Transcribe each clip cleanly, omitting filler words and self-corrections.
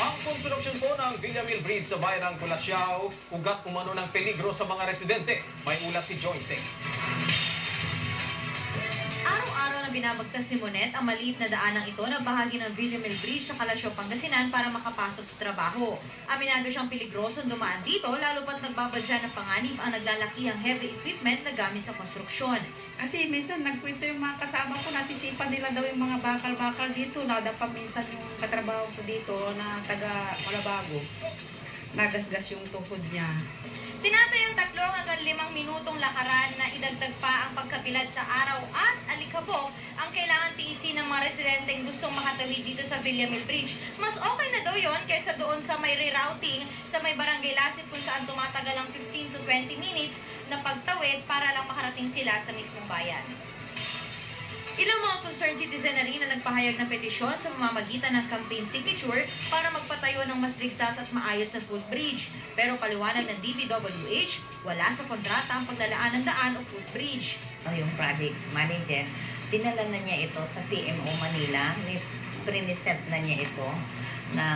Ang konstruksyon po ng Villamil Bridge sa bayan ng Culaciao, ugat umano ng peligro sa mga residente. May ulat si Joyce. Araw-araw na binabagtas ni Monet ang maliit na daanang ito na bahagi ng Villamil Bridge sa Calacio, Pangasinan para makapasok sa trabaho. Aminado siyang peligrosong dumaan dito lalo pat nagbabadya ng panganib ang naglalakihang heavy equipment na gamit sa konstruksyon. Kasi minsan nagkwento yung mga kasama ko, nasisipan nila daw yung mga bakal-bakal dito. Nadapa minsan yung katrabaho ko dito na taga Malabago. Nagasgas yung tuhod niya. Tinatayang 3 hanggang 5 minutong lakaran na idagdag pa ang pagkabilad sa araw at alikabok ang kailangan tiisin ng mga residenteng gustong makatawid dito sa Villamil Bridge. Mas okay na daw yon kaysa doon sa may rerouting sa may Barangay Lasit kung saan tumatagal ang 15 to 20 minutes na pagtawid para lang makarating sila sa mismong bayan. Ilang mga concerned citizen na rin na nagpahayag ng petisyon sa pamamagitan ng campaign signature para magpatayo ng mas ligtas at maayos na footbridge. Pero paliwanag ng DPWH, wala sa kontrata ang paglalaan ng daan o footbridge. Yung project manager, dinala na niya ito sa PMO Manila, priniset na niya ito na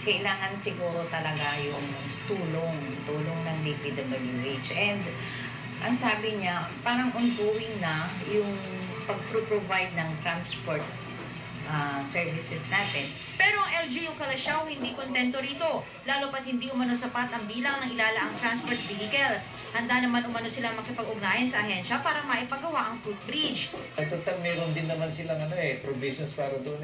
kailangan siguro talaga yung tulong ng DPWH. And ang sabi niya, parang ongoing na yung pag-provide ng transport services natin. Pero ang LGU Calaciao hindi kontento rito, lalo pat hindi umano sapat ang bilang ng ilalaang transport vehicles. Handa naman umano sila makipag-ugnayan sa ahensya para maipagawa ang footbridge. Total, meron din naman silang provisions para doon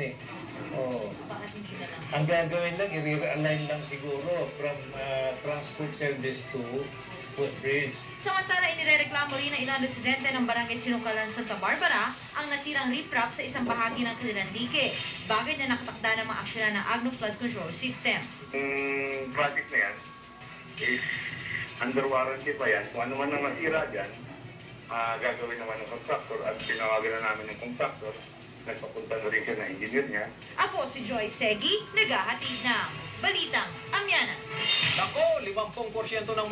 Ang gagawin lang, i-realign lang siguro from transport service to footbridge. Samantala, inirereklamo rin ng ilang residente ng Barangay Sinukalan, Santa Barbara ang nasirang riprap sa isang bahagi ng kanilang dike. Bagay na nakatakda ng mga aksyonan ng Agno Flood Control System. Project na yan is under warranty pa yan. Kung ano man ang nasira dyan, gagawin naman ng contractor at tinawagan na namin ng contractor. Nagpapunta na rin siya na engineer niya. Ako si Joy Segi, naghahatid ng Balitang Amyanan. Nako, 50% ng